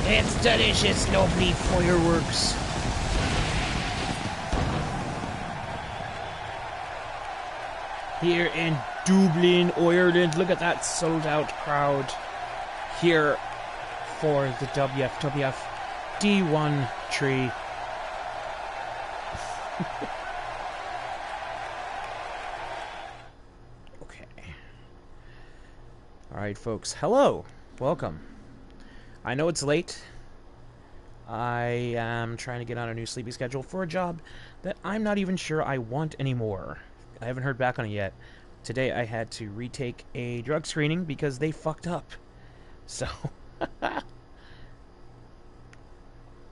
It's delicious, lovely fireworks. Here in Dublin, Ireland. Look at that sold out crowd here for the WFWF D1 tree. Okay. Alright, folks. Hello. Welcome. I know it's late. I am trying to get on a new sleeping schedule for a job that I'm not even sure I want anymore. I haven't heard back on it yet. Today I had to retake a drug screening because they fucked up. So,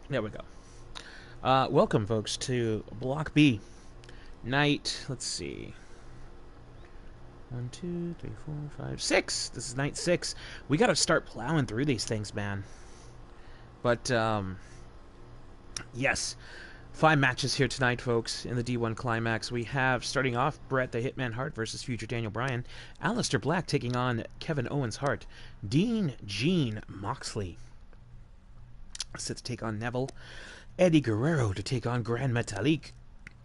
there we go. Welcome, folks, to Block B. Night, let's see. 1, 2, 3, 4, 5, 6. This is night 6. We gotta start plowing through these things, man. But, yes. 5 matches here tonight, folks, in the D1 Climax. We have, starting off, Bret the Hitman Hart versus future Daniel Bryan. Aleister Black taking on Kevin Owens Hart. Dean Gene Moxley set to take on Neville. Eddie Guerrero to take on Grand Metalik.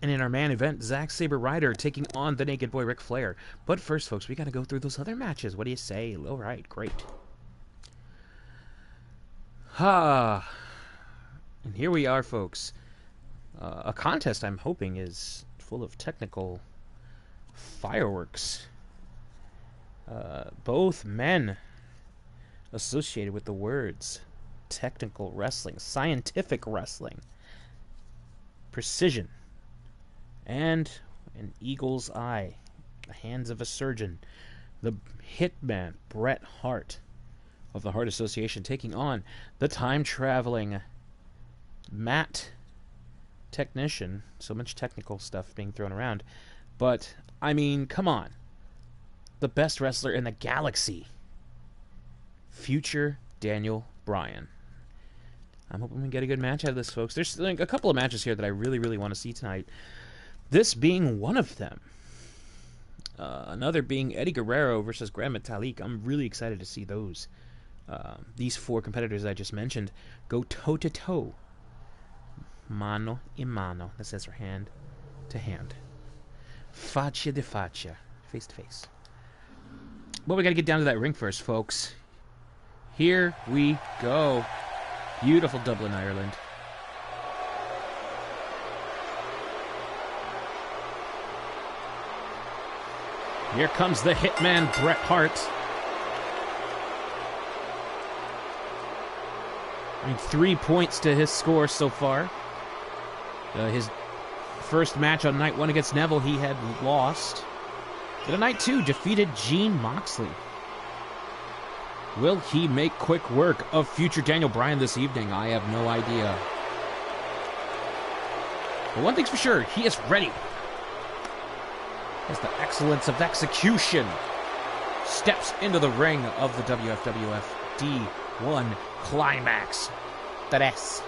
And in our main event, Zack Sabre Ryder taking on the Naked Boy Ric Flair. But first, folks, we got to go through those other matches. What do you say? All right, great. And here we are, folks. A contest I'm hoping is full of technical fireworks. Both men associated with the words technical wrestling, scientific wrestling, precision, and an eagle's eye, the hands of a surgeon. The Hitman, Bret Hart of the Hart Association, taking on the time-traveling Matt technician. So much technical stuff being thrown around. But, I mean, come on. The best wrestler in the galaxy. Future Daniel Bryan. I'm hoping we get a good match out of this, folks. There's like a couple of matches here that I really, really want to see tonight. This being one of them. Another being Eddie Guerrero versus Grand Metalik. I'm really excited to see those. These 4 competitors I just mentioned go toe-to-toe. Mano a mano. That says for hand to hand. Faccia de faccia. Face to face. Well, we got to get down to that ring first, folks. Here we go. Beautiful Dublin, Ireland. Here comes the Hitman, Bret Hart. I mean, 3 points to his score so far. His first match on night 1 against Neville, he had lost. Then on night 2, defeated Gene Moxley. Will he make quick work of future Daniel Bryan this evening? I have no idea. But one thing's for sure, he is ready. He has the excellence of execution. Steps into the ring of the WFWF D1 Climax. Tres.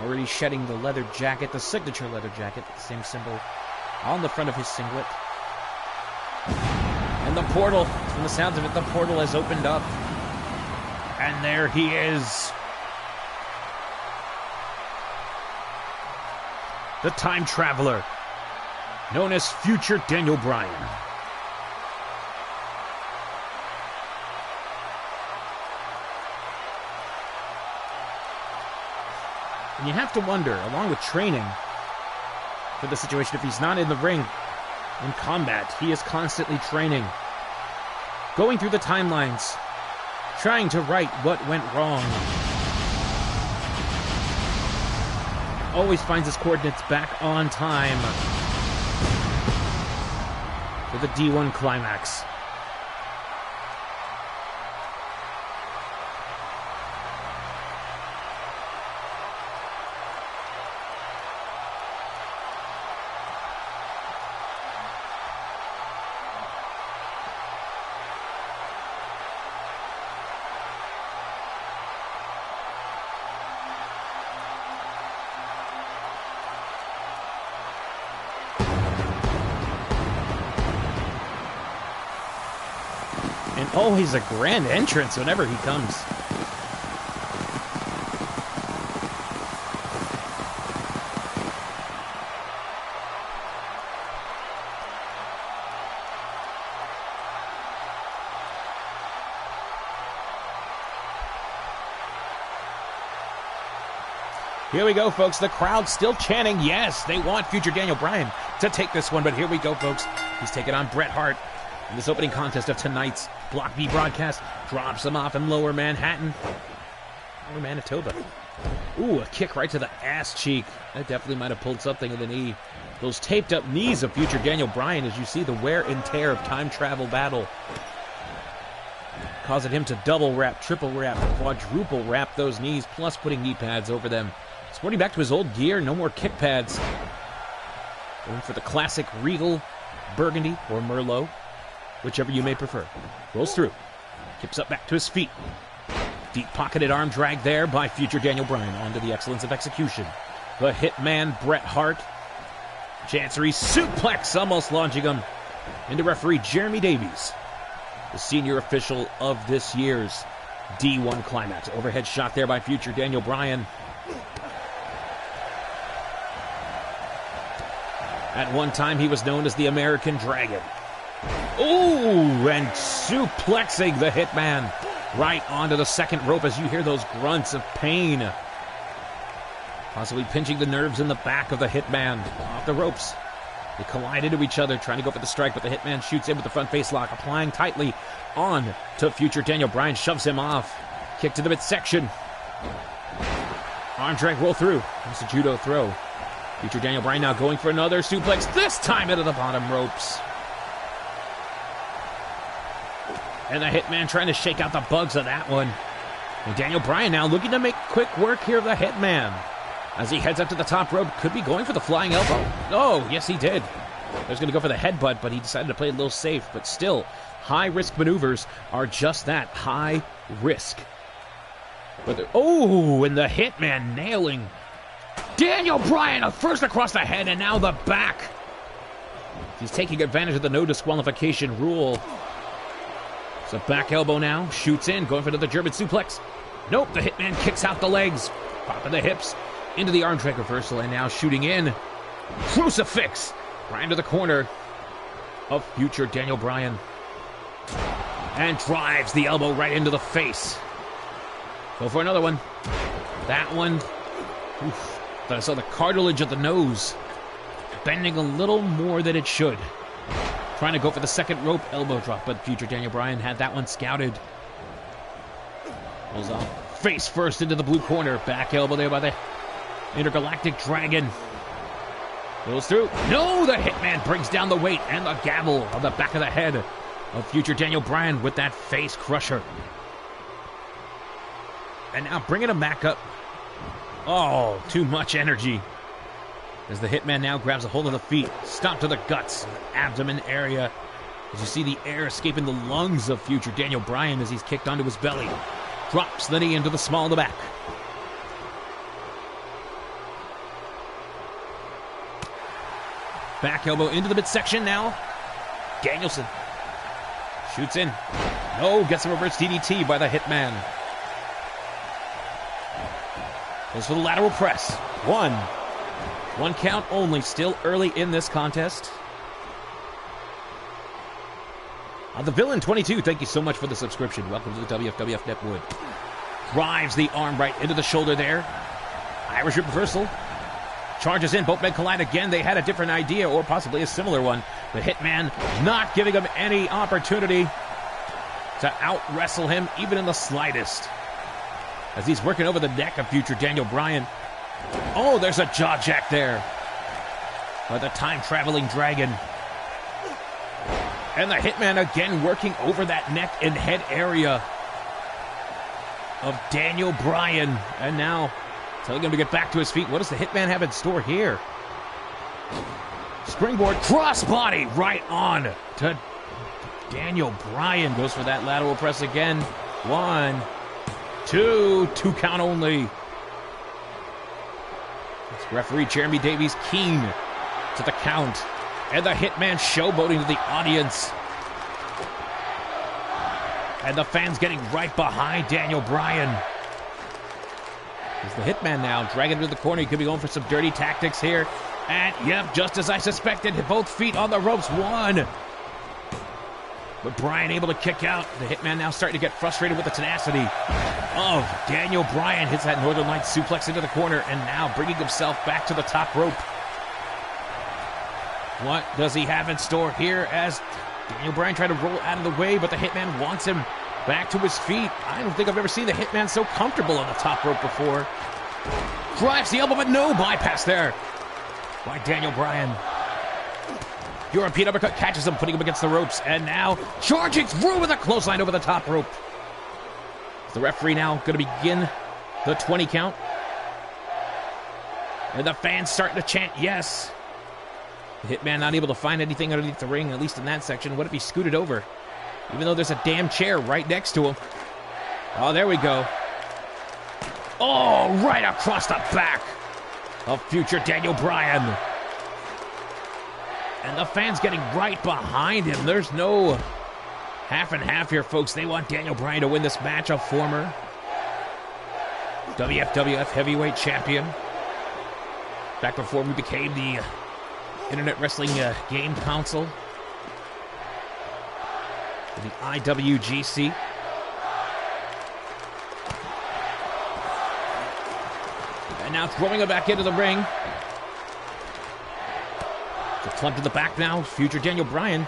Already shedding the leather jacket, the signature leather jacket, the same symbol on the front of his singlet. And the portal, from the sounds of it, the portal has opened up. And there he is. The time traveler, known as future Daniel Bryan. And you have to wonder, along with training for the situation, if he's not in the ring, in combat, he is constantly training. Going through the timelines, trying to right what went wrong. Always finds his coordinates back on time for the D1 Climax. always a grand entrance whenever he comes. Here we go, folks. The crowd still chanting, yes, they want future Daniel Bryan to take this one. But here we go, folks. He's taking on Bret Hart in this opening contest of tonight's Block B broadcast. Drops him off in Lower Manhattan. Lower Manitoba. Ooh, a kick right to the ass cheek. That definitely might have pulled something in the knee. Those taped up knees of future Daniel Bryan, as you see the wear and tear of time travel battle, causing him to double wrap, triple wrap, quadruple wrap those knees, plus putting knee pads over them. Sporting back to his old gear, no more kick pads. Going for the classic Regal, Burgundy, or Merlot, whichever you may prefer. Rolls through. Kips up back to his feet. Deep-pocketed arm drag there by future Daniel Bryan onto the excellence of execution. The Hitman, Bret Hart. Chancery suplex, almost launching him into referee Jeremy Davies, the senior official of this year's D1 Climax. Overhead shot there by future Daniel Bryan. At one time, he was known as the American Dragon. Ooh, and suplexing the Hitman right onto the second rope as you hear those grunts of pain. Possibly pinching the nerves in the back of the Hitman. Off the ropes. They collide into each other, trying to go for the strike, but the Hitman shoots in with the front face lock, applying tightly on to future Daniel Bryan, shoves him off. Kick to the midsection. Arm drag, roll through. It's a judo throw. Future Daniel Bryan now going for another suplex, this time into the bottom ropes. And the Hitman trying to shake out the bugs of that one. And Daniel Bryan now looking to make quick work here of the Hitman. As he heads up to the top rope, could be going for the flying elbow. Oh, yes he did. He was going to go for the headbutt, but he decided to play it a little safe. But still, high-risk maneuvers are just that, high risk. But oh, and the Hitman nailing Daniel Bryan first across the head and now the back. He's taking advantage of the no disqualification rule. It's a back elbow now. Shoots in, going for the German suplex. Nope, the Hitman kicks out the legs. Popping the hips into the arm drag reversal and now shooting in. Crucifix right into the corner of future Daniel Bryan. And drives the elbow right into the face. Go for another one. That one. Oof. I saw the cartilage of the nose bending a little more than it should. Trying to go for the second rope elbow drop, but future Daniel Bryan had that one scouted. Pulls off face first into the blue corner. Back elbow there by the Intergalactic Dragon. Goes through. No, the Hitman brings down the weight and the gavel on the back of the head of future Daniel Bryan with that face crusher. And now bringing him back up. Oh, too much energy. As the Hitman now grabs a hold of the feet, stomp to the guts, abdomen area. As you see the air escaping the lungs of future Daniel Bryan as he's kicked onto his belly. Drops the knee into the small of the back. Back elbow into the midsection now. Danielson shoots in. No, gets a reverse DDT by the Hitman. Goes for the lateral press. One count only, still early in this contest. The Villain 22, thank you so much for the subscription. Welcome to the WFWF Netwood. Drives the arm right into the shoulder there. Irish Rip reversal. Charges in, both men collide again. They had a different idea, or possibly a similar one. The Hitman not giving him any opportunity to out-wrestle him, even in the slightest. As he's working over the neck of future Daniel Bryan. Oh, there's a jaw jack there by the time-traveling Dragon. And the Hitman again working over that neck and head area of Daniel Bryan. And now telling him to get back to his feet. What does the Hitman have in store here? Springboard crossbody right on to Daniel Bryan. Goes for that lateral press again. 1, 2 count only. It's referee Jeremy Davies keen to the count. And the Hitman showboating to the audience. And the fans getting right behind Daniel Bryan. He's the Hitman now, dragging him to the corner. He could be going for some dirty tactics here. And, yep, just as I suspected, both feet on the ropes. One. But Bryan able to kick out. The Hitman now starting to get frustrated with the tenacity of Daniel Bryan. Hits that Northern Lights suplex into the corner, and now bringing himself back to the top rope. What does he have in store here as Daniel Bryan tried to roll out of the way, but the Hitman wants him back to his feet. I don't think I've ever seen the Hitman so comfortable on the top rope before. Drives the elbow, but no bypass there by Daniel Bryan. European uppercut catches him, putting him against the ropes, and now charging through with a clothesline over the top rope. The referee now going to begin the 20 count. And the fans starting to chant yes. The Hitman not able to find anything underneath the ring, at least in that section. What if he scooted over? Even though there's a damn chair right next to him. Oh, there we go. Oh, right across the back of future Daniel Bryan. And the fans getting right behind him. There's no half and half here, folks. They want Daniel Bryan to win this match, a former WFWF heavyweight champion. Back before we became the Internet Wrestling Game Council. The IWGC. And now throwing him back into the ring. The club to the back now. Future Daniel Bryan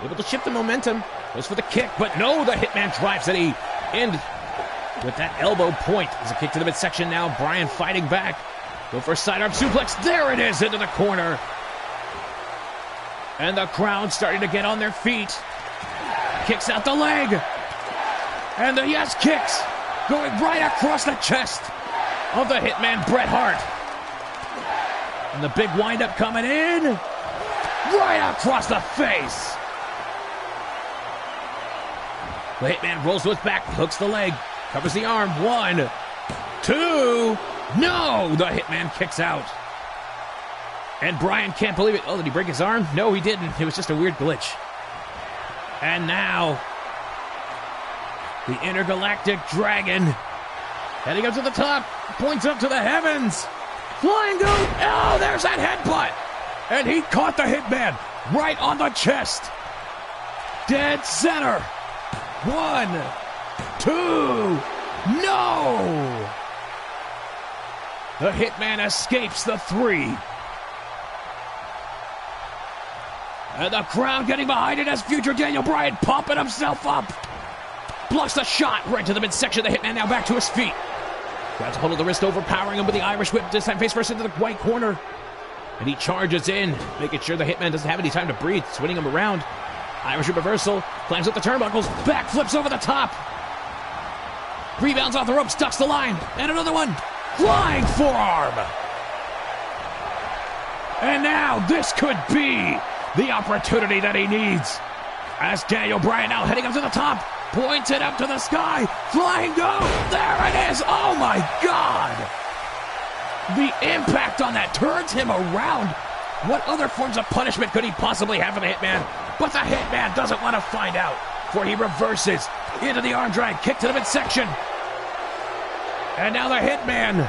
able to shift the momentum. Goes for the kick, but no, the Hitman drives it in with that elbow point. There's a kick to the midsection now. Bryan fighting back. Go for a sidearm suplex. There it is, into the corner. And the crowd starting to get on their feet. Kicks out the leg. And the yes kicks going right across the chest of the Hitman, Bret Hart. And the big windup coming in. Right across the face. The Hitman rolls to his back, hooks the leg, covers the arm. 1, 2. No! The Hitman kicks out. And Bryan can't believe it. Oh, did he break his arm? No, he didn't. It was just a weird glitch. And now, the Intergalactic Dragon heading up to the top, points up to the heavens. Flying goat. Oh, there's that headbutt. And he caught the Hitman right on the chest. Dead center. 1, 2. No! The Hitman escapes the 3. And the crowd getting behind it as future Daniel Bryan pumping himself up. Blocks the shot right to the midsection. The Hitman now back to his feet. Grabs a hold of the wrist, overpowering him with the Irish whip. This time face first into the white corner. And he charges in, making sure the Hitman doesn't have any time to breathe, swinging him around. Irish whip reversal, climbs up the turnbuckles, back flips over the top. Rebounds off the ropes, ducks the line, and another one. Flying forearm. And now this could be the opportunity that he needs. As Daniel Bryan now heading up to the top, points it up to the sky, flying go. There it is. Oh my God. The impact on that turns him around. What other forms of punishment could he possibly have for the Hitman? But the Hitman doesn't want to find out, for he reverses into the arm drag, kick to the midsection. And now the Hitman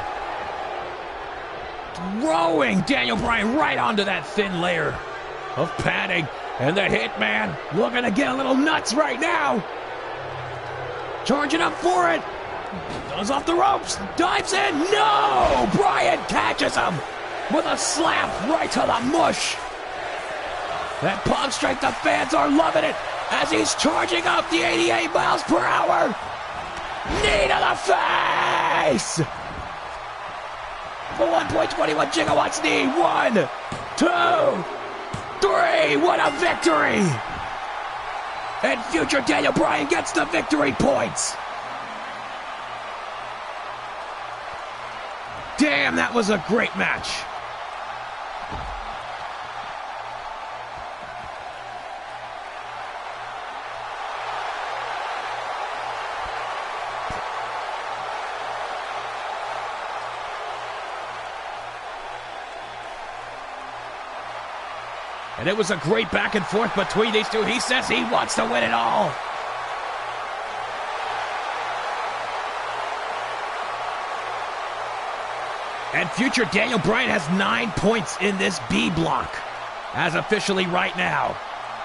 throwing Daniel Bryan right onto that thin layer of padding. And the Hitman looking to get a little nuts right now. Charging up for it. Goes off the ropes. Dives in. No! Bryan catches him with a slap right to the mush. That palm strike, the fans are loving it as he's charging up the 88 miles per hour. Knee to the face. The 1.21 gigawatts knee. 1, 2, 3. What a victory. And future Daniel Bryan gets the victory points. Damn, that was a great match. And it was a great back and forth between these two. He says he wants to win it all. And future Daniel Bryan has 9 points in this B block. As officially right now.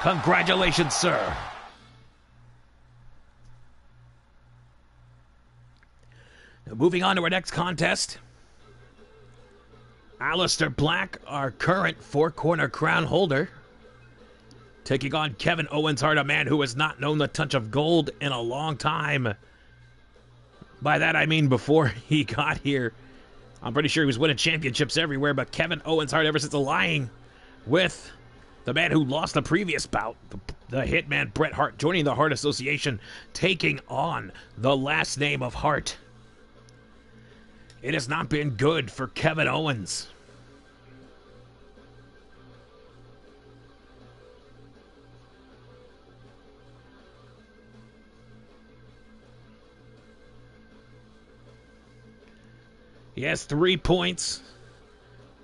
Congratulations, sir. Now, moving on to our next contest. Aleister Black, our current 4-corner crown holder, taking on Kevin Owens Hart, a man who has not known the touch of gold in a long time. By that I mean before he got here. I'm pretty sure he was winning championships everywhere, but Kevin Owens Hart, ever since aligning with the man who lost the previous bout, the Hitman Bret Hart, joining the Hart Association, taking on the last name of Hart. It has not been good for Kevin Owens. He has 3 points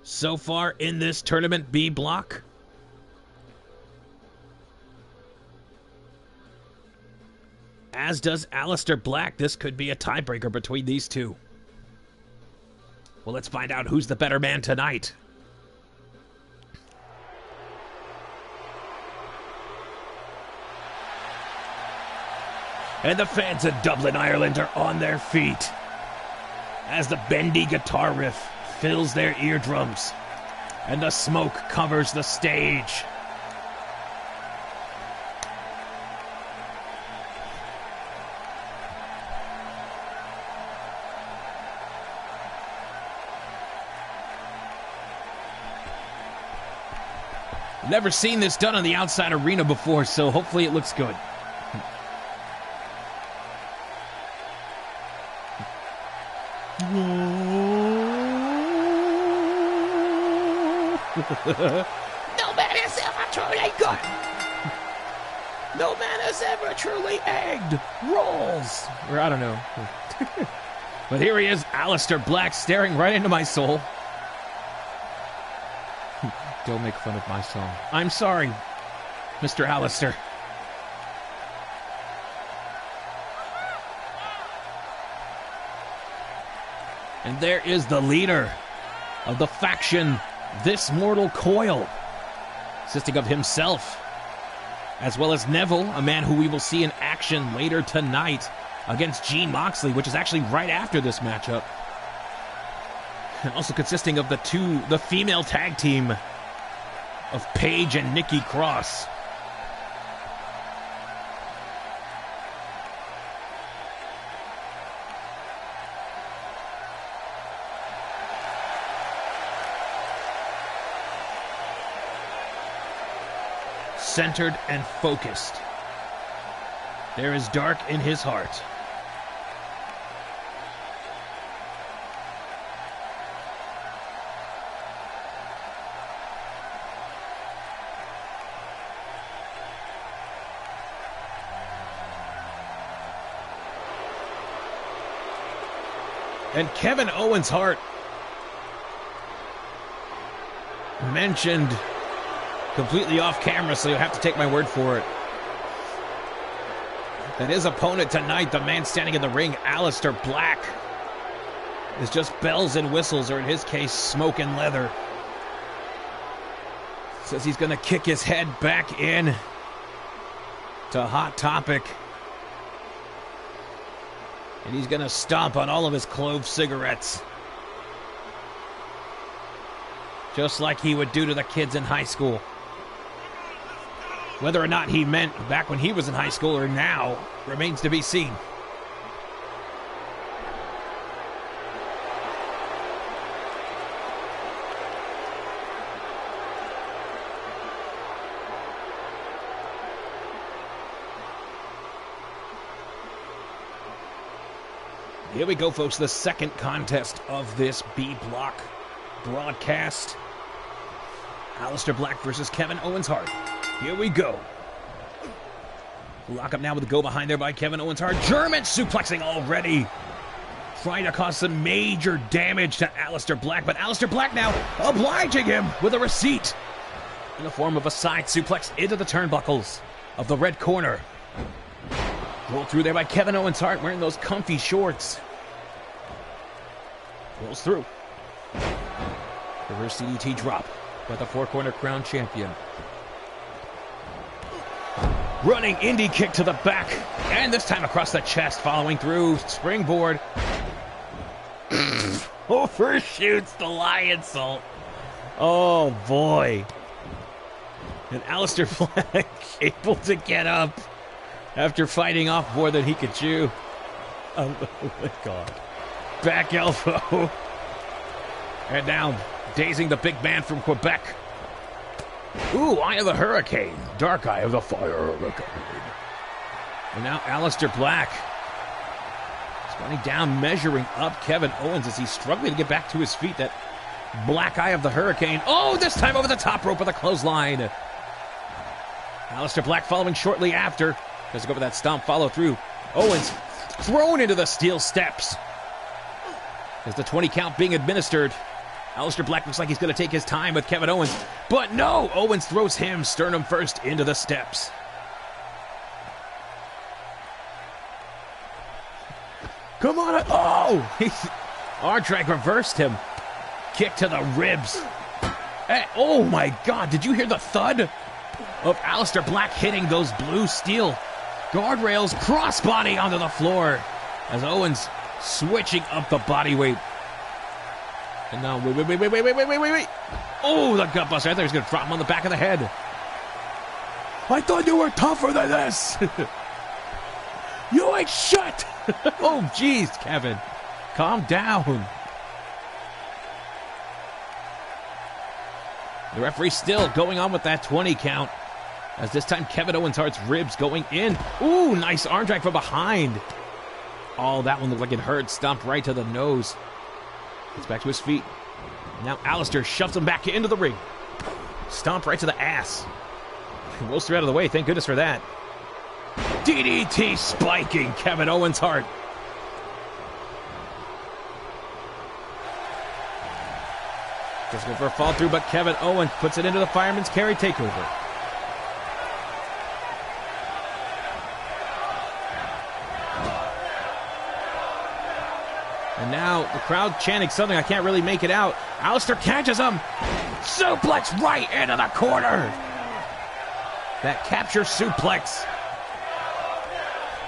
so far in this tournament B block. As does Aleister Black. This could be a tiebreaker between these two. Well, let's find out who's the better man tonight. And the fans of Dublin, Ireland are on their feet as the bendy guitar riff fills their eardrums and the smoke covers the stage. Never seen this done on the outside arena before, so hopefully it looks good. No man has ever truly good. No man has ever truly egged rolls. Or I don't know. But here he is, Aleister Black, staring right into my soul. Don't make fun of my song. I'm sorry, Mr. Aleister. And there is the leader of the faction, This Mortal Coil, consisting of himself, as well as Neville, a man who we will see in action later tonight against Gene Moxley, which is actually right after this matchup. And also consisting of the female tag team of Paige and Nikki Cross. Centered and focused. There is dark in his heart. And Kevin Owens Hart mentioned completely off camera, so you'll have to take my word for it, that his opponent tonight, the man standing in the ring, Aleister Black, is just bells and whistles, or in his case, smoke and leather. Says he's going to kick his head back in to Hot Topic. And he's going to stomp on all of his clove cigarettes. Just like he would do to the kids in high school. Whether or not he meant back when he was in high school or now remains to be seen. Here we go, folks, the second contest of this B block broadcast. Aleister Black versus Kevin Owens Hart. Here we go. Lock up now with the go behind there by Kevin Owens Hart. German suplexing already. Trying to cause some major damage to Aleister Black, but Aleister Black now obliging him with a receipt in the form of a side suplex into the turnbuckles of the red corner. Rolled through there by Kevin Owens Hart wearing those comfy shorts. Rolls through. Reverse CDT drop by the Four Corner Crown Champion. Running indie kick to the back, and this time across the chest, following through, springboard. Overshoots the lion salt. Oh boy. And Aleister Black able to get up after fighting off more than he could chew. Oh my god. Back elbow. And now dazing the big man from Quebec. Ooh, Eye of the Hurricane. Dark Eye of the Fire Hurricane. And now Aleister Black is running down, measuring up Kevin Owens as he's struggling to get back to his feet. That Black Eye of the Hurricane. Oh, this time over the top rope with a clothesline. Aleister Black following shortly after. Does go for that stomp, follow through. Owens thrown into the steel steps. As the 20 count being administered. Aleister Black looks like he's going to take his time with Kevin Owens. But no! Owens throws him sternum first into the steps. Come on! Oh! R-Drag reversed him. Kick to the ribs. Hey, oh my god, did you hear the thud of Aleister Black hitting those blue steel guardrails? Crossbody onto the floor as Owens switching up the body weight. And now, wait. Oh, the gut buster. I thought he was going to drop him on the back of the head. I thought you were tougher than this. You ain't shit. Oh, jeez, Kevin. Calm down. The referee still going on with that 20 count. As this time, Kevin Owens' Hart's ribs going in. Ooh, nice arm drag from behind. Oh, that one looked like it hurt. Stomped right to the nose. Gets back to his feet. Now Aleister shoves him back into the ring. Stomp right to the ass. Rolls through out of the way. Thank goodness for that. DDT spiking Kevin Owens' Hart. Just go for a fall through, but Kevin Owens puts it into the fireman's carry takeover. And now the crowd chanting something. I can't really make it out. Aleister catches him. Suplex right into the corner. That capture suplex.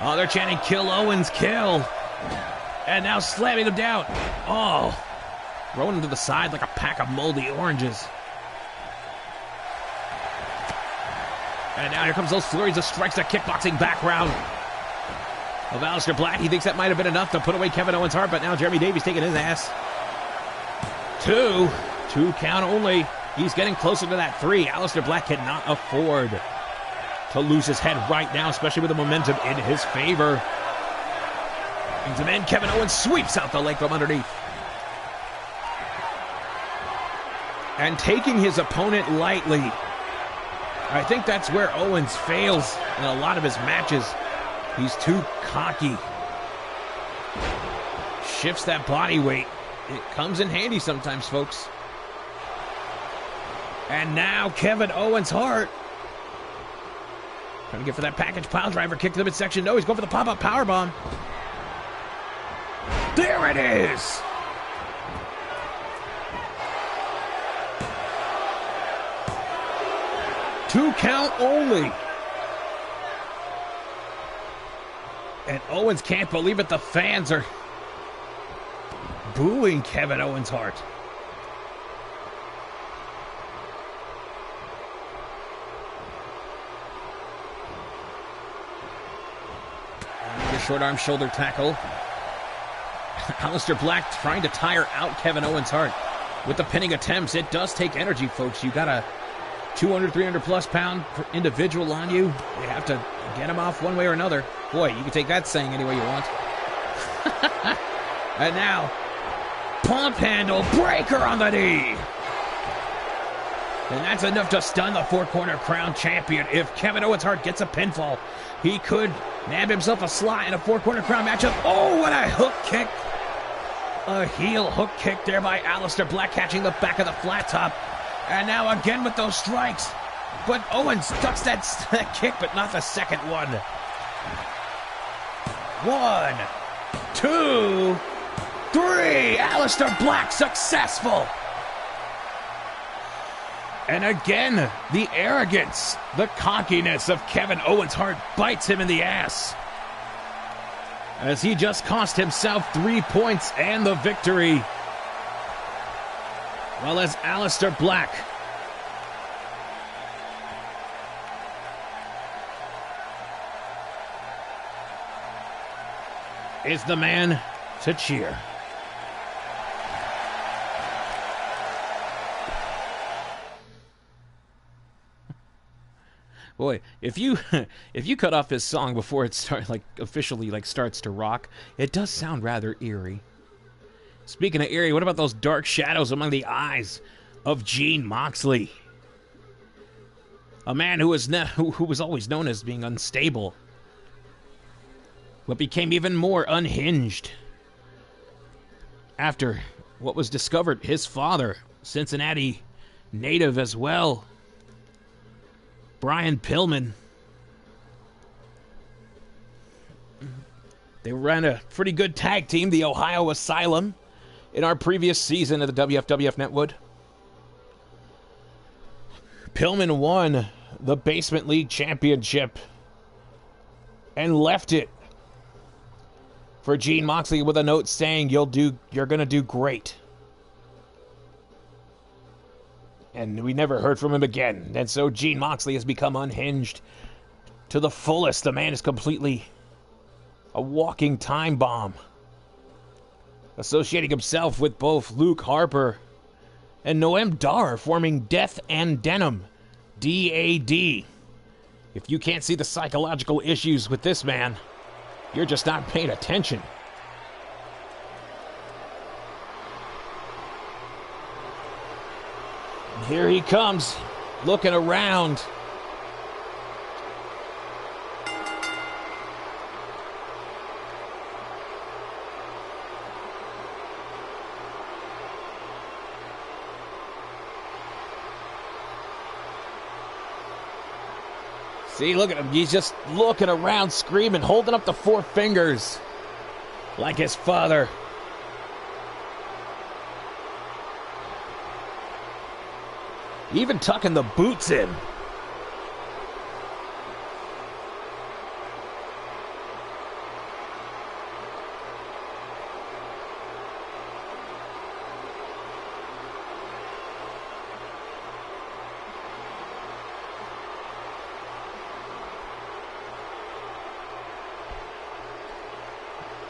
Oh, they're chanting kill Owens, kill. And now slamming him down. Oh, throwing him to the side like a pack of moldy oranges. And now here comes those flurries of strikes, that kickboxing background of Aleister Black. He thinks that might have been enough to put away Kevin Owens' Hart, but now Jeremy Davies taking his ass. Two count only. He's getting closer to that 3. Aleister Black cannot afford to lose his head right now, especially with the momentum in his favor. Brings him in. Kevin Owens sweeps out the leg from underneath. And taking his opponent lightly. I think that's where Owens fails in a lot of his matches. He's too cocky. Shifts that body weight. It comes in handy sometimes, folks. And now Kevin Owens' Hart. Trying to get for that package pile driver kick to the midsection. No, he's going for the pop-up powerbomb. There it is! Two count only. And Owens can't believe it. The fans are booing Kevin Owens' Hart. The short arm shoulder tackle. Aleister Black trying to tire out Kevin Owens' Hart with the pinning attempts. It does take energy, folks. You got a 200, 300 plus pound individual on you. You have to get him off one way or another. Boy, you can take that saying any way you want. And now, pump handle breaker on the knee. And that's enough to stun the Four Corner Crown Champion. If Kevin Owens' Hart gets a pinfall, he could nab himself a slot in a Four Corner Crown matchup. Oh, what a hook kick. A heel hook kick there by Aleister Black, catching the back of the flat top. And now again with those strikes. But Owens ducks that kick, but not the second one. 1, 2, 3. Aleister Black successful. And again, the arrogance, the cockiness of Kevin Owens' Hart bites him in the ass, as he just cost himself 3 points and the victory. Well, as Aleister Black is the man to cheer. Boy, if you cut off his song before it officially starts to rock, it does sound rather eerie. Speaking of eerie, what about those dark shadows among the eyes of Gene Moxley? A man who was always known as being unstable, but became even more unhinged after what was discovered. His father, Cincinnati native as well, Brian Pillman. They ran a pretty good tag team, the Ohio Asylum, in our previous season of the WFWF Netwood. Pillman won the Basement League Championship and left it for Gene Moxley with a note saying, you're going to do great. And we never heard from him again. And so Gene Moxley has become unhinged to the fullest. The man is completely a walking time bomb, associating himself with both Luke Harper and Noam Dar, forming Death and Denim, DAD. If you can't see the psychological issues with this man, you're just not paying attention. And here he comes, looking around. See, look at him. He's just looking around, screaming, holding up the 4 fingers like his father. Even tucking the boots in.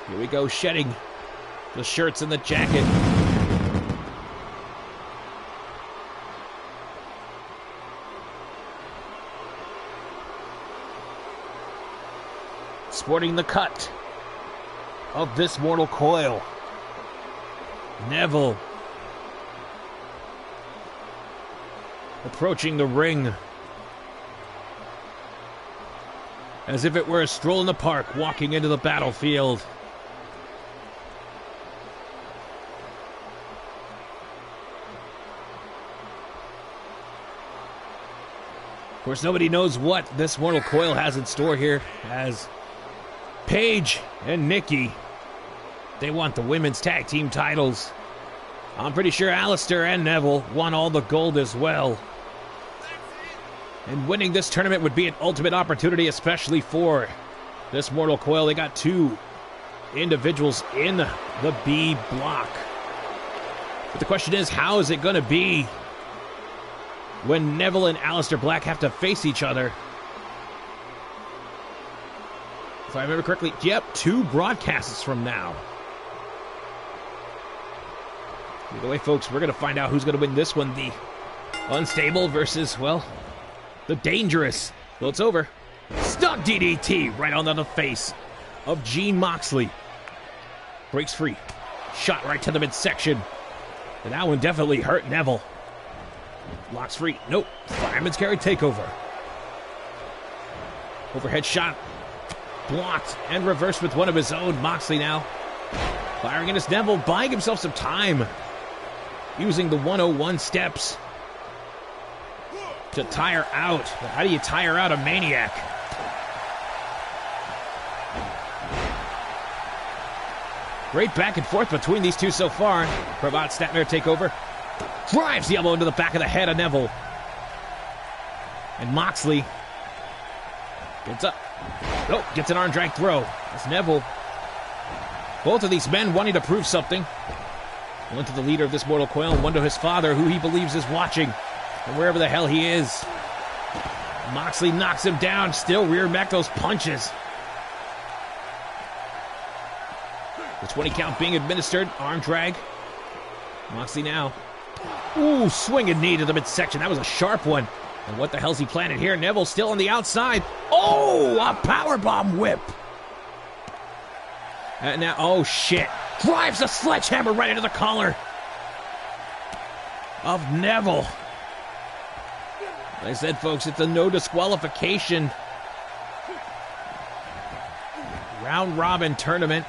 Here we go, shedding the shirts and the jacket. Sporting the cut of this mortal coil, Neville approaching the ring as if it were a stroll in the park, walking into the battlefield. Of course, nobody knows what this mortal coil has in store here, as Paige and Nikki, they want the women's tag team titles. I'm pretty sure Aleister and Neville won all the gold as well. And winning this tournament would be an ultimate opportunity, especially for this mortal coil. They got 2 individuals in the B block. But the question is, how is it going to be when Neville and Aleister Black have to face each other? If I remember correctly, yep, 2 broadcasts from now. Either way, folks, we're going to find out who's going to win this one. The unstable versus, well, the dangerous. Well, it's over. Stuck DDT right on the face of Gene Moxley. Breaks free. Shot right to the midsection. And that one definitely hurt Neville. Locks free. Nope. Fireman's carry takeover. Overhead shot. Blocked and reversed with one of his own. Moxley now firing in his Neville, buying himself some time, using the 101 steps to tire out. But how do you tire out a maniac? Great back and forth between these two so far. Cravat Statner takeover. Drives the elbow into the back of the head of Neville. And Moxley gets up. Oh, gets an arm drag throw. That's Neville. Both of these men wanting to prove something. Went to the leader of this mortal coil and one to his father, who he believes is watching, and wherever the hell he is. Moxley knocks him down, still rear neck those punches. The 20 count being administered, arm drag. Moxley now. Ooh, swinging knee to the midsection. That was a sharp one. And what the hell's he planning here? Neville still on the outside. Oh, a powerbomb whip. And now, oh shit. Drives a sledgehammer right into the collar of Neville. Like I said, folks, it's a no disqualification round robin tournament.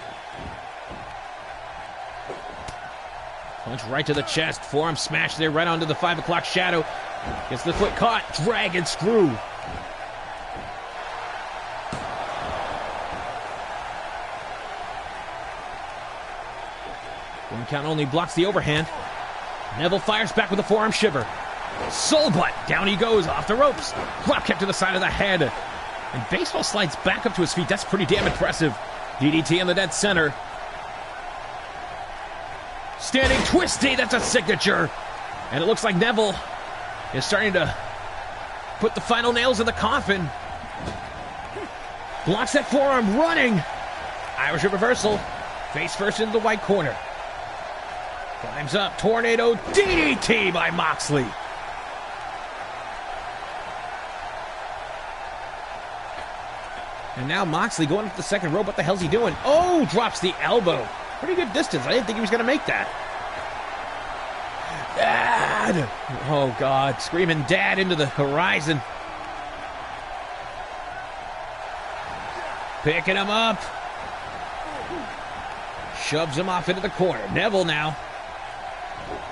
Punch right to the chest. Forearm smash there right onto the 5 o'clock shadow. Gets the foot caught. Drag and screw. One count only blocks the overhand. Neville fires back with a forearm shiver. Soul butt. Down he goes off the ropes. Drop kick to the side of the head. And Baseball slides back up to his feet. That's pretty damn impressive. DDT in the dead center. Standing twisty. That's a signature. And it looks like Neville is starting to put the final nails in the coffin. Blocks that forearm. Running. Irish reversal. Face first into the white corner. Climbs up. Tornado DDT by Moxley. And now Moxley going up the second rope. What the hell's he doing? Oh, drops the elbow. Pretty good distance. I didn't think he was going to make that. Dad! Oh, God. Screaming dad into the horizon. Picking him up. Shoves him off into the corner. Neville now.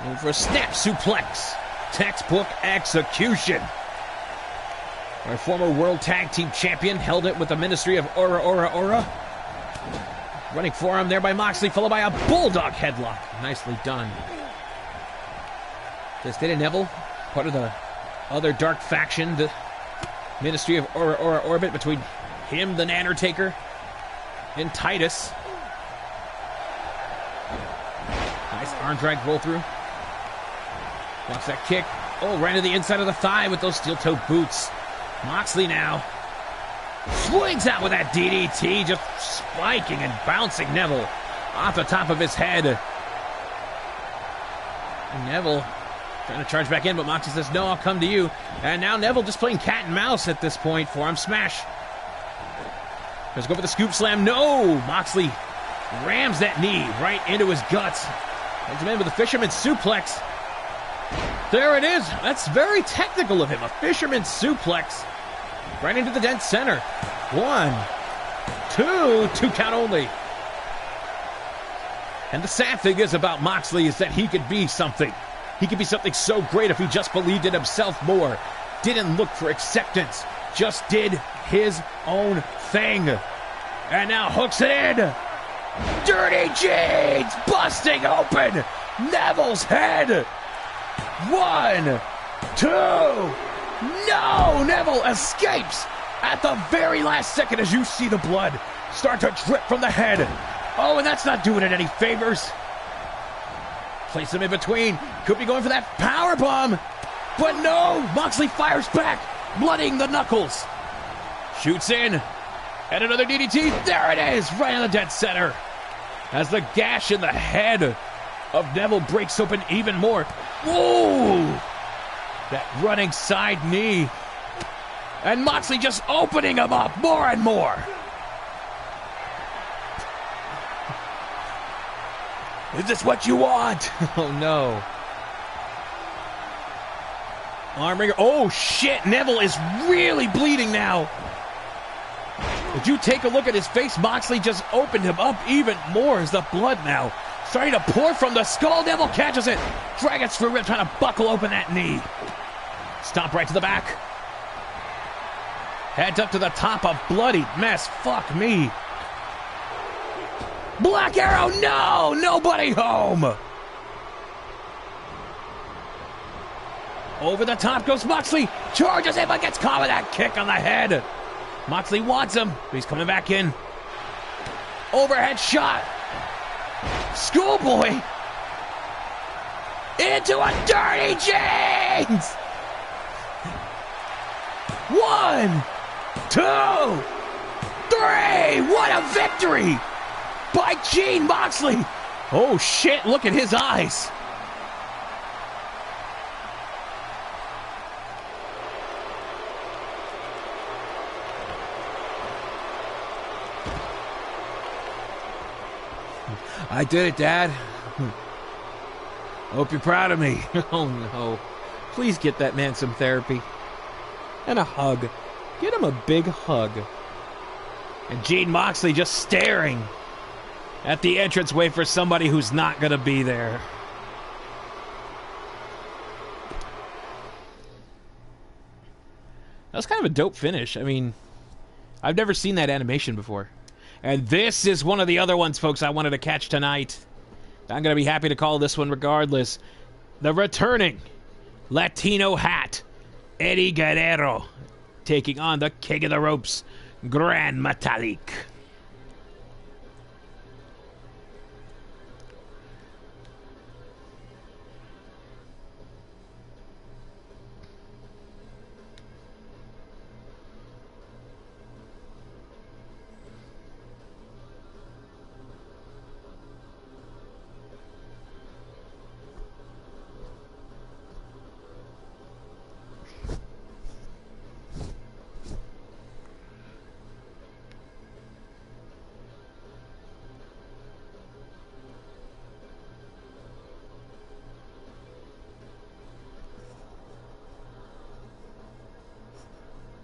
Going for a snap suplex. Textbook execution. Our former World Tag Team Champion held it with the Ministry of Aura. Running forearm there by Moxley, followed by a Bulldog headlock. Nicely done. This did Neville, part of the other dark faction, the Ministry of Aura Orbit, between him, the Nannertaker, and Titus. Nice arm drag roll through. Watch that kick. Oh, right to the inside of the thigh with those steel-toe boots. Moxley now swings out with that DDT, just spiking and bouncing Neville off the top of his head. And Neville trying to charge back in, but Moxley says, no, I'll come to you. And now Neville just playing cat and mouse at this point. Forearm smash. Let's go for the scoop slam. No! Moxley rams that knee right into his guts. Holds him in with a fisherman's suplex. There it is. That's very technical of him. A fisherman's suplex. Right into the dead center. 1, 2 count only. And the sad thing is about Moxley is that he could be something. He could be something so great if he just believed in himself more. Didn't look for acceptance. Just did his own thing. And now hooks it in. Dirty Jeans busting open Neville's head. 1, 2. No! Neville escapes at the very last second as you see the blood start to drip from the head. Oh, and that's not doing it any favors. Place him in between. Could be going for that power bomb. But no! Moxley fires back, blooding the knuckles. Shoots in. And another DDT. There it is, right in the dead center. As the gash in the head of Neville breaks open even more. Whoa! That running side knee. And Moxley just opening him up more and more. Is this what you want? Oh, no. Armringer. Oh, shit. Neville is really bleeding now. Would you take a look at his face? Moxley just opened him up even more as the blood now starting to pour from the skull. Neville catches it. Dragging through it, trying to buckle open that knee. Stomp right to the back. Heads up to the top, a bloody mess. Fuck me. Black Arrow, no! Nobody home! Over the top goes Moxley. Charges in, but gets caught with that kick on the head. Moxley wants him, but he's coming back in. Overhead shot. Schoolboy. Into a dirty James. 1, 2, 3. What a victory by Gene Moxley. Oh, shit. Look at his eyes. I did it, Dad. Hope you're proud of me. Oh, no. Please get that man some therapy. And a hug. Get him a big hug. And Gene Moxley just staring at the entranceway for somebody who's not going to be there. That was kind of a dope finish. I mean, I've never seen that animation before. And this is one of the other ones, folks, I wanted to catch tonight. I'm going to be happy to call this one regardless. The returning Latino Hat, Eddie Guerrero, taking on the King of the Ropes, Gran Metalik.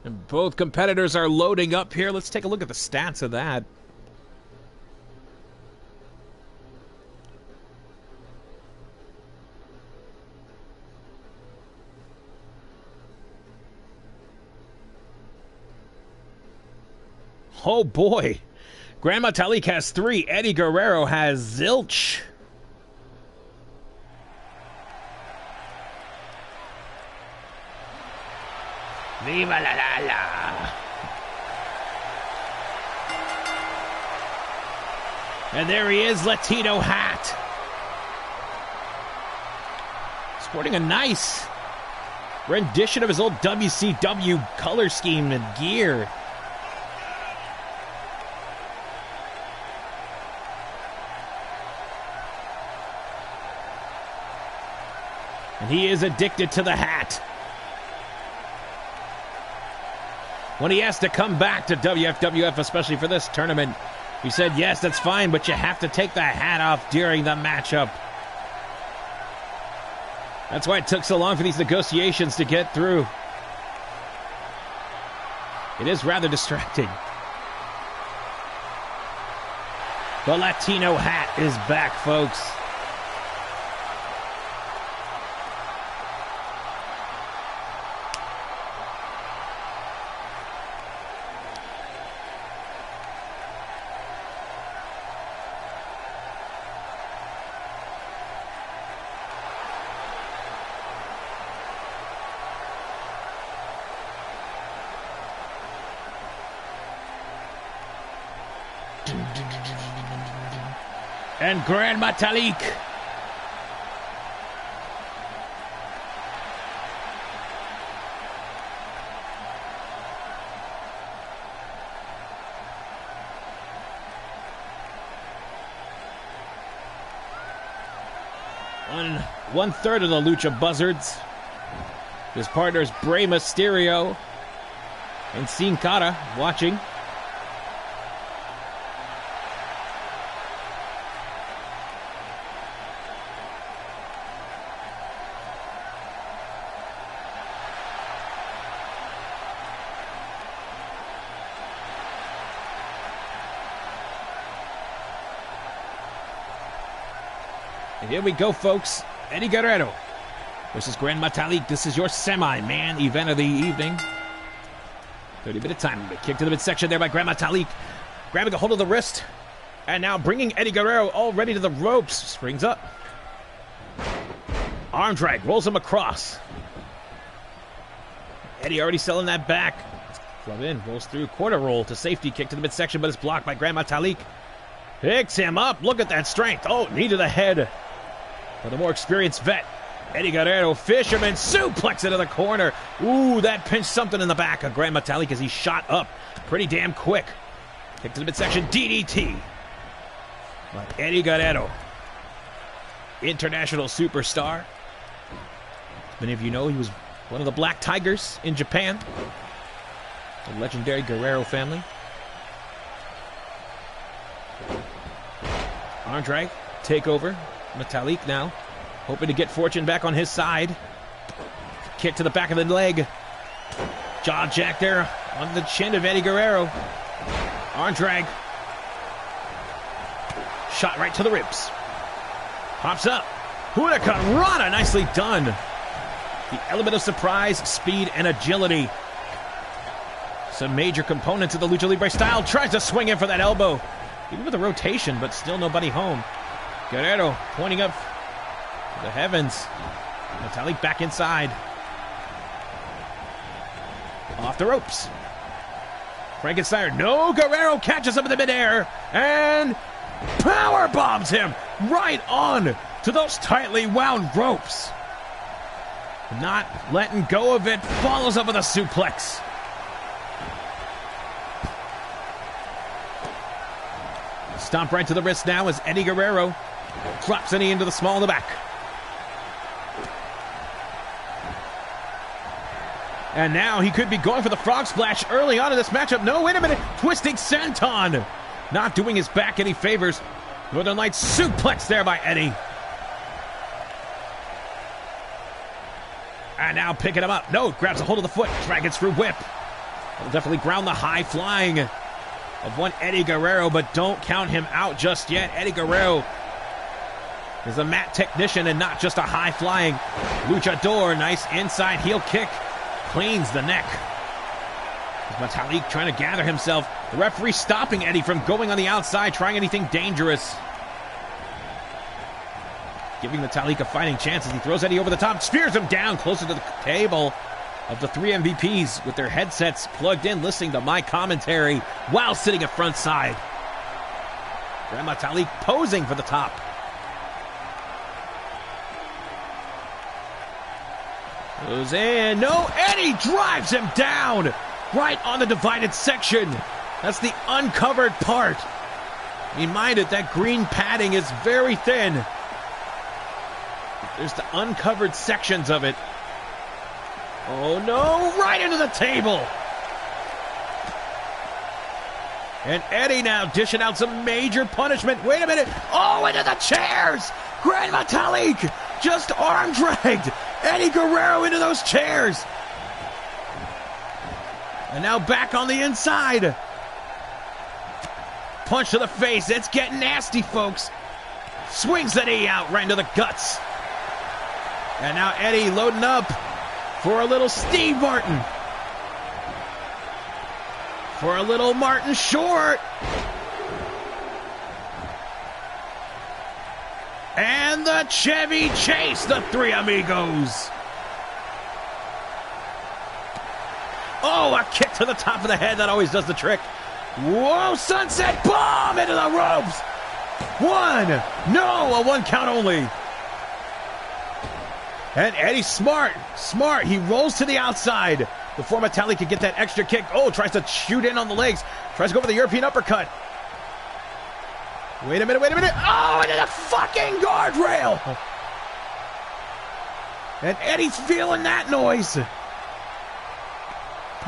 And both competitors are loading up here. Let's take a look at the stats of that. Oh boy. Gran Metalik has 3. Eddie Guerrero has zilch. Viva la la la. And there he is, Latino Hat. Sporting a nice rendition of his old WCW color scheme and gear. And he is addicted to the hat. When he asked to come back to WFWF, especially for this tournament, he said, yes, that's fine, but you have to take the hat off during the matchup. That's why it took so long for these negotiations to get through. It is rather distracting. The Latino Hat is back, folks. And Gran Metalik. One third of the Lucha Buzzards. His partners Bray Mysterio and Sin Cara watching. Here we go, folks. Eddie Guerrero versus Gran Metalik. This is your semi-man event of the evening. 30-minute time. Kick to the midsection there by Gran Metalik. Grabbing a hold of the wrist. And now bringing Eddie Guerrero already to the ropes. Springs up. Arm drag. Rolls him across. Eddie already selling that back. Club in, rolls through, quarter roll to safety, kick to the midsection, but it's blocked by Grand Metalik. Picks him up. Look at that strength. Oh, knee to the head. For the more experienced vet, Eddie Guerrero, fisherman, suplex into the corner. Ooh, that pinched something in the back of Grand Metalik as he shot up pretty damn quick. Kick to the midsection, DDT. By Eddie Guerrero. International superstar. Many of you know he was one of the Black Tigers in Japan. The legendary Guerrero family. Arm drag, takeover. Metalik now, hoping to get fortune back on his side. Kick to the back of the leg. Jaw jack there on the chin of Eddie Guerrero. Arm drag. Shot right to the ribs. Pops up. Hurricane Rana, nicely done. The element of surprise, speed, and agility. Some major components of the Lucha Libre style. Tries to swing in for that elbow. Even with a rotation, but still nobody home. Guerrero pointing up to the heavens. Metalik back inside. Off the ropes. Frankenstein. No, Guerrero catches him in the midair and power bombs him right on to those tightly wound ropes. Not letting go of it. Follows up with a suplex. Stomp right to the wrist now as Eddie Guerrero drops a knee into the small of the back. And now he could be going for the frog splash early on in this matchup. No, wait a minute. Twisting senton. Not doing his back any favors. Northern Lights suplex there by Eddie. And now picking him up. No, grabs a hold of the foot. Dragon screw whip. That'll definitely ground the high flying of one Eddie Guerrero, but don't count him out just yet. Eddie Guerrero is a mat technician and not just a high-flying luchador. Nice inside heel kick. Cleans the neck. Metalik trying to gather himself. The referee stopping Eddie from going on the outside, trying anything dangerous. Giving Metalik a fighting chance as he throws Eddie over the top, spears him down closer to the table of the three MVPs with their headsets plugged in, listening to my commentary while sitting at front side. Grand Metalik posing for the top. Goes in. No, Eddie drives him down right on the divided section. That's the uncovered part. Be minded, that green padding is very thin. There's the uncovered sections of it. Oh no, right into the table. And Eddie now dishing out some major punishment. Wait a minute. Oh, into the chairs. Grand Metalik just arm dragged Eddie Guerrero into those chairs. And now back on the inside. Punch to the face. It's getting nasty, folks. Swings the knee out right into the guts. And now Eddie loading up for a little Steve Martin. For a little Martin Short. And the Chevy Chase, the Three Amigos. Oh, a kick to the top of the head. That always does the trick. Whoa, sunset bomb into the ropes. One. No, a one count only. And Eddie smart. He rolls to the outside before Metalik can get that extra kick. Oh, tries to shoot in on the legs. Tries to go for the European uppercut. Wait a minute. Oh, into the fucking guardrail. And Eddie's feeling that noise.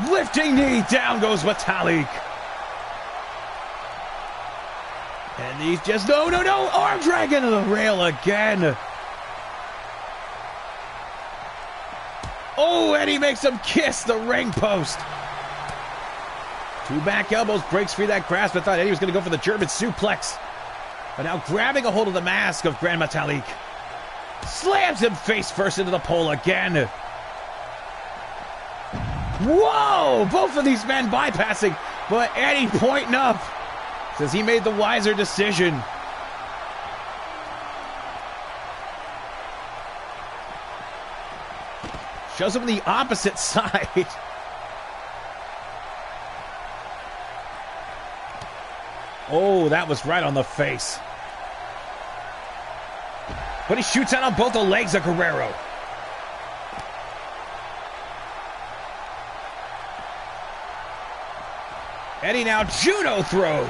Lifting knee, down goes Metalik. And he's just, no, arm drag into the rail again. Oh, Eddie makes him kiss the ring post. Two back elbows, breaks free that grasp. I thought Eddie was going to go for the German suplex. But now grabbing a hold of the mask of Grand Metalik. Slams him face first into the pole again. Whoa! Both of these men bypassing, but Eddie pointing up. Says he made the wiser decision. Shows him the opposite side. Oh, that was right on the face. But he shoots out on both the legs of Guerrero. Eddie now judo throw.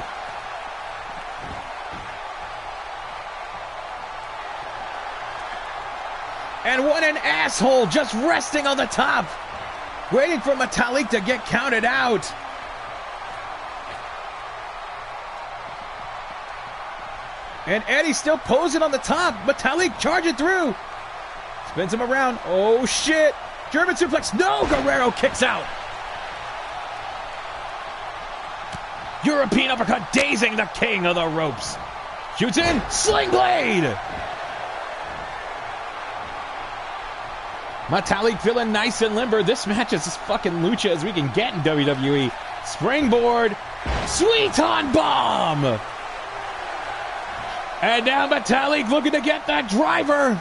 And what an asshole, just resting on the top. Waiting for Metalik to get counted out. And Eddie's still posing on the top. Metalik charging through. Spins him around. Oh, shit. German suplex. No, Guerrero kicks out. European uppercut dazing the king of the ropes. Shoots in. Sling blade. Metalik feeling nice and limber. This match is as fucking lucha as we can get in WWE. Springboard. Sweeton bomb. And now Metalik looking to get that driver.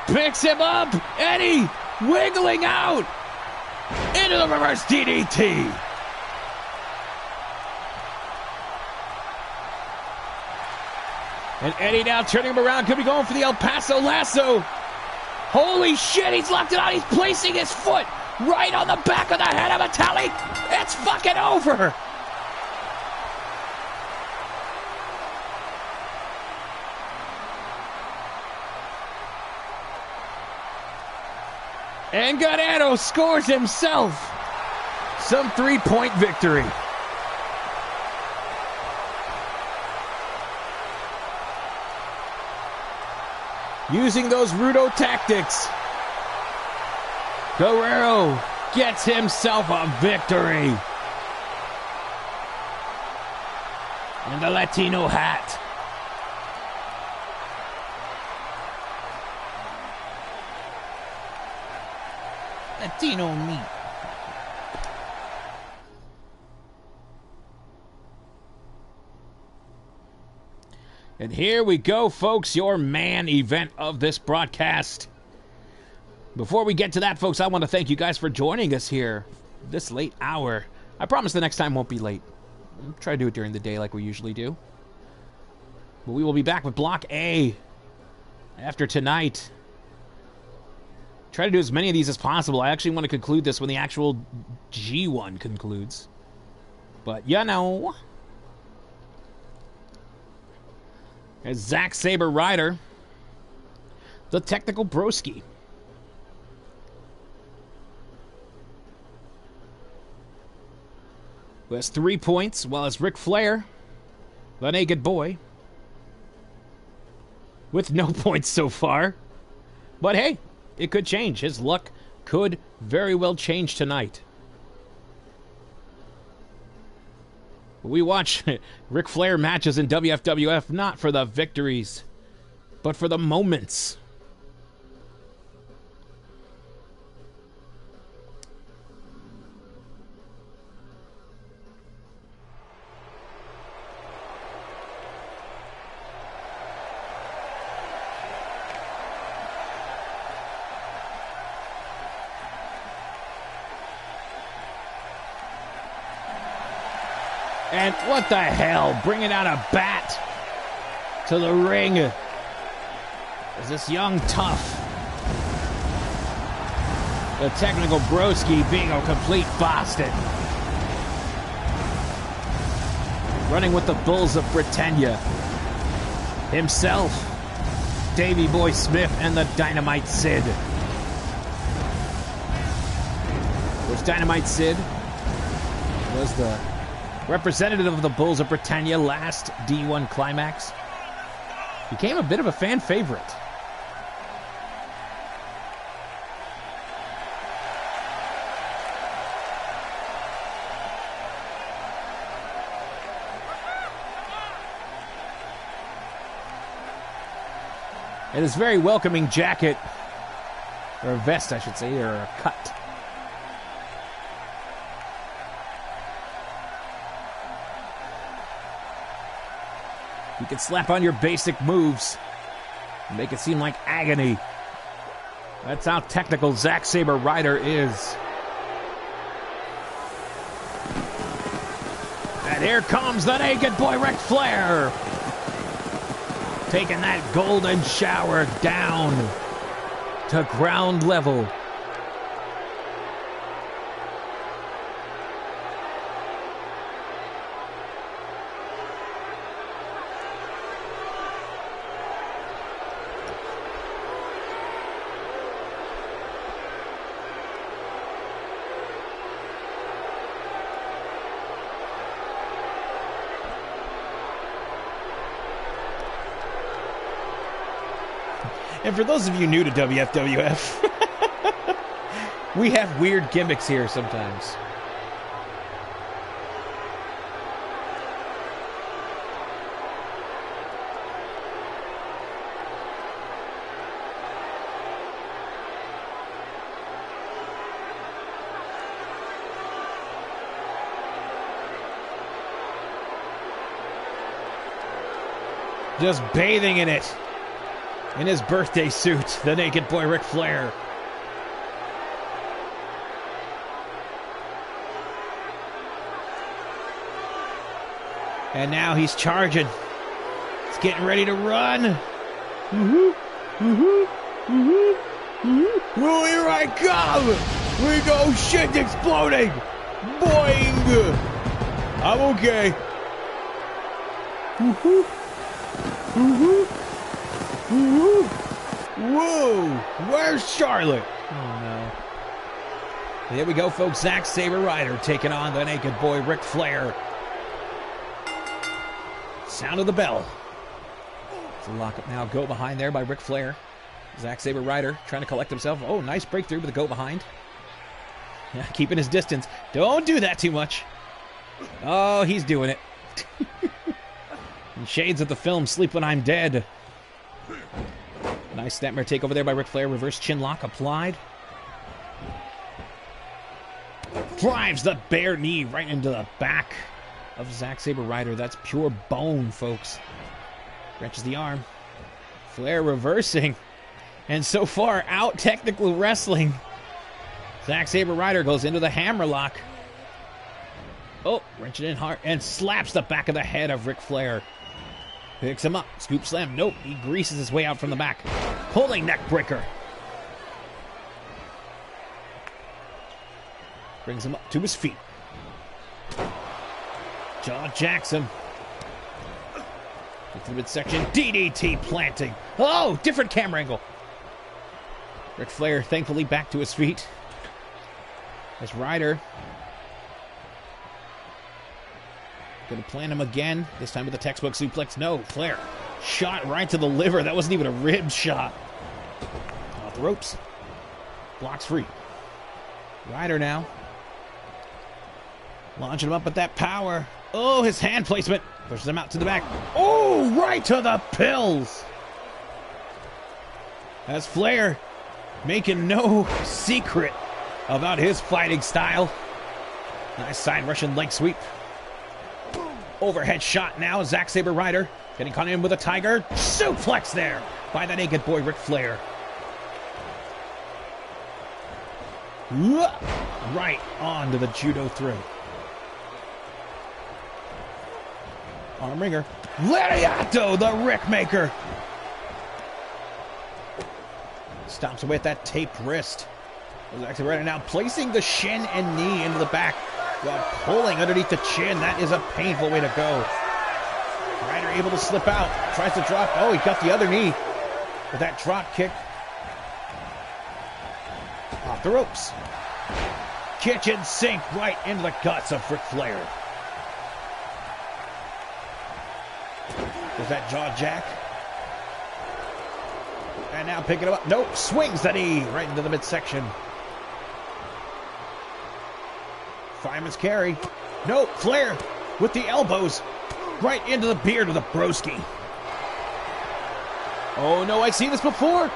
Picks him up. Eddie wiggling out. Into the reverse DDT. And Eddie now turning him around. Could be going for the El Paso lasso. Holy shit, he's locked it on. He's placing his foot right on the back of the head of Metalik. It's fucking over. And Guerrero scores himself some 3-point victory. Using those Rudo tactics, Guerrero gets himself a victory. And the Latino hat. Latino meat. And here we go, folks, your man event of this broadcast. Before we get to that, folks, I want to thank you guys for joining us here this late hour. I promise the next time won't be late. I'll try to do it during the day like we usually do. But we will be back with Block A after tonight. Try to do as many of these as possible. I actually want to conclude this when the actual G1 concludes. But, you know. As Zack Sabre Ryder, the Technical Broski. Who has 3 points, while as Ric Flair, the Naked Boy, with no points so far. But hey, it could change. His luck could very well change tonight. We watch Ric Flair matches in WFWF not for the victories, but for the moments. And what the hell? Bringing out a bat to the ring is this young tough. The Technical Broski being a complete bastard. Running with the Bulls of Britannia. Himself, Davey Boy Smith, and the Dynamite Sid. Which Dynamite Sid was the representative of the Bulls of Britannia last D1 Climax. Became a bit of a fan favorite. And his very welcoming jacket, or a vest I should say, or a cut. You can slap on your basic moves and make it seem like agony. That's how technical Zack Sabre Ryder is. And here comes the naked boy Ric Flair. Taking that golden shower down to ground level. And for those of you new to WFWF, we have weird gimmicks here sometimes. Just bathing in it. In his birthday suit, the naked boy Ric Flair. And now he's charging. He's getting ready to run. Oh, here I come! We go, shit exploding! Boing! I'm okay. Whoa! Where's Charlotte? Oh no. Here we go, folks. Zack Sabre Ryder taking on the naked boy Ric Flair. Sound of the bell. It's a lockup now. Go behind there by Ric Flair. Zack Sabre Ryder trying to collect himself. Oh, nice breakthrough with a go behind. Yeah, keeping his distance. Don't do that too much. Oh, he's doing it. In shades of the film Sleep When I'm Dead. Nice snapmare take over there by Ric Flair. Reverse chin lock applied. Drives the bare knee right into the back of Zack Sabre Ryder. That's pure bone, folks. Wrenches the arm. Flair reversing. And so far, out technical wrestling. Zack Sabre Ryder goes into the hammerlock. Oh, wrenching in hard and slaps the back of the head of Ric Flair. Picks him up. Scoop slam. Nope. He greases his way out from the back. Pulling neck breaker. Brings him up to his feet. Jaw jacks him. Into the midsection. DDT planting. Oh, different camera angle. Ric Flair thankfully back to his feet. As Ryder going to plant him again, this time with a textbook suplex. No, Flair shot right to the liver. That wasn't even a rib shot. Off the ropes. Blocks free. Ryder now. Launching him up with that power. Oh, his hand placement. Pushes him out to the back. Oh, right to the pills. As Flair making no secret about his fighting style. Nice side Russian leg sweep. Overhead shot now. Zack Sabre Ryder getting caught in with a tiger suplex there by the naked boy Ric Flair. Right on to the judo throw. Arm ringer. Lariato, the Rick Maker. Stomps away at that taped wrist. Zack Sabre Ryder now placing the shin and knee into the back while pulling underneath the chin. That is a painful way to go. Ryder able to slip out. Tries to drop. Oh, he got the other knee with that drop kick. Off the ropes. Kitchen sink right into the guts of Ric Flair. There's that jaw jack. And now picking him up. Nope. Swings the knee right into the midsection. Fireman's carry. No, Flair with the elbows right into the beard of the broski. Oh no, I've seen this before.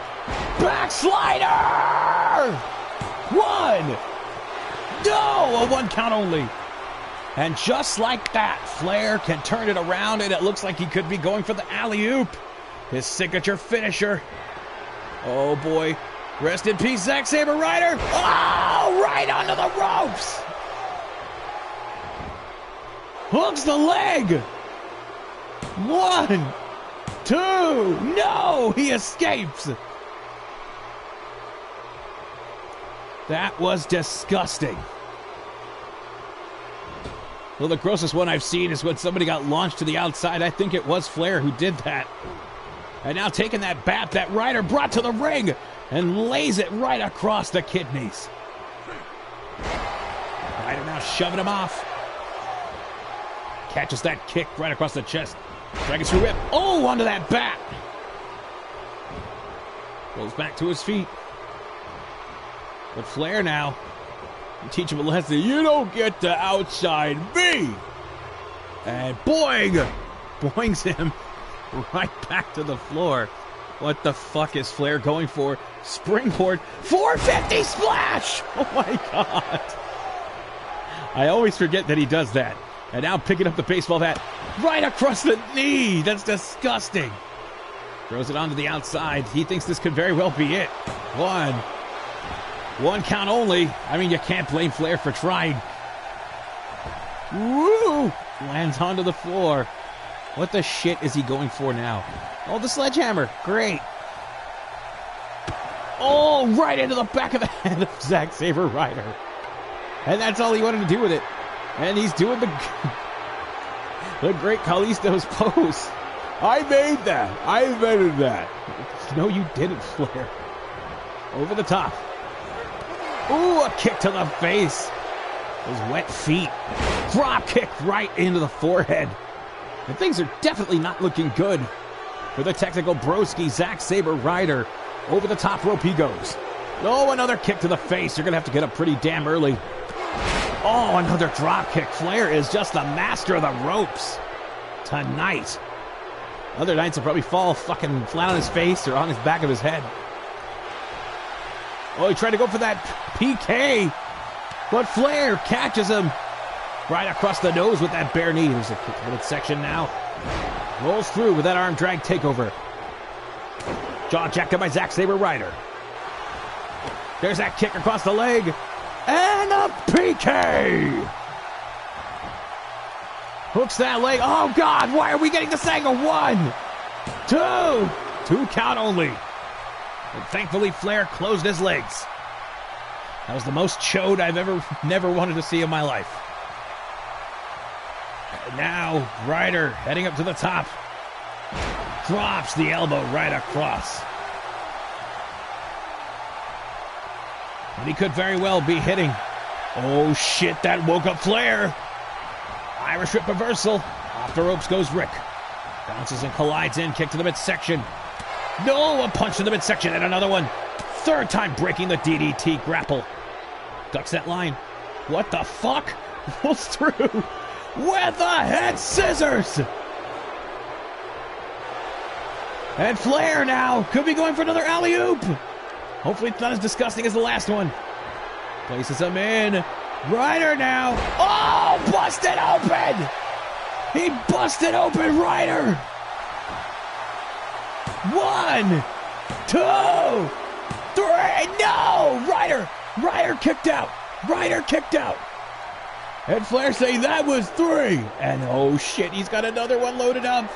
Backslider! One! No, a one count only. And just like that, Flair can turn it around, and it looks like he could be going for the alley-oop. His signature finisher. Oh boy. Rest in peace, Zack Sabre Ryder. Oh, right onto the ropes. Hooks the leg. 1, 2. No, he escapes. That was disgusting. Well, the grossest one I've seen is when somebody got launched to the outside. I think it was Flair who did that. And now taking that bat that Ryder brought to the ring and lays it right across the kidneys. Ryder now shoving him off. Catches that kick right across the chest. Dragon screw whip. Oh, onto that bat. Rolls back to his feet. But Flair now, teach him a lesson. You don't get to outside me. And boing! Boings him right back to the floor. What the fuck is Flair going for? Springboard. 450 splash! Oh my god. I always forget that he does that. And now picking up the baseball bat right across the knee. That's disgusting. Throws it onto the outside. He thinks this could very well be it. One count only. I mean, you can't blame Flair for trying. Woo! Lands onto the floor. What the shit is he going for now? Oh, the sledgehammer. Great. Oh, right into the back of the head of Zack Sabre Ryder. And that's all he wanted to do with it. And he's doing the great Kalisto's pose. I made that. I invented that. No, you didn't, Flair. Over the top. Ooh, a kick to the face. Those wet feet. Drop kick right into the forehead. And things are definitely not looking good for the technical broski, Zack Sabre Ryder. Over the top rope he goes. Oh, another kick to the face. You're going to have to get up pretty damn early. Oh, another drop kick. Flair is just the master of the ropes tonight. Other nights he'll probably fall fucking flat on his face or on his back of his head. Oh, he tried to go for that PK, but Flair catches him right across the nose with that bare knee. There's a kick to the midsection now. Rolls through with that arm drag takeover. Jaw jacked up by Zack Sabre Ryder. There's that kick across the leg. And a PK! Hooks that leg. Oh, God, why are we getting this angle? 1, 2. 2 count only. And thankfully, Flair closed his legs. That was the most chode I've never wanted to see in my life. And now, Ryder heading up to the top. Drops the elbow right across. And he could very well be hitting. Oh, shit, that woke up Flair. Irish whip reversal. Off the ropes goes Rick. Bounces and collides in. Kick to the midsection. No, a punch to the midsection and another one. Third time breaking the DDT grapple. Ducks that line. What the fuck? Pulls through with the head scissors. And Flair now could be going for another alley-oop. Hopefully it's not as disgusting as the last one. Places him in. Ryder now. Oh, busted open. He busted open Ryder. 1, 2, 3. No, Ryder kicked out. Ryder kicked out. And Flair saying that was 3. And oh shit, he's got another one loaded up.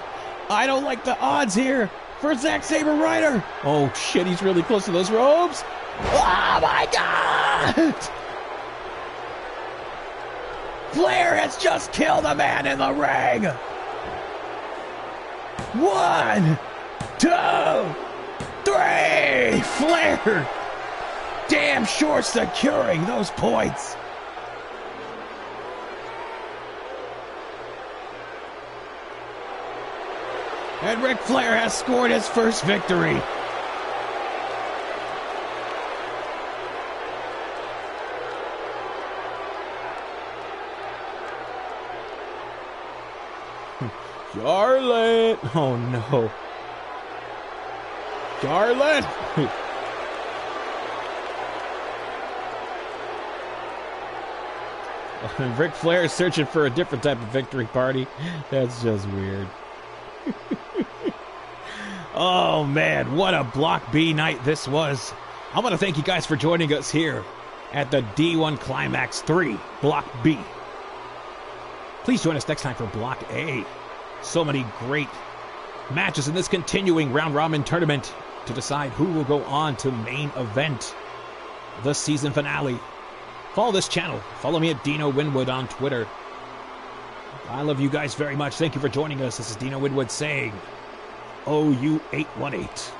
I don't like the odds here for Zack Sabre Ryder. Oh shit, he's really close to those ropes. Oh my God! Flair has just killed a man in the ring. 1, 2, 3. Flair damn sure securing those points. And Ric Flair has scored his first victory. Charlotte! Oh no. Charlotte! Ric Flair is searching for a different type of victory party. That's just weird. Oh man, what a Block B night this was. I want to thank you guys for joining us here at the D1 Climax 3, Block B. Please join us next time for Block A. So many great matches in this continuing round robin tournament to decide who will go on to main event, the season finale. Follow this channel. Follow me at Dino Winwood on Twitter. I love you guys very much. Thank you for joining us. This is Dino Winwood saying, OU818.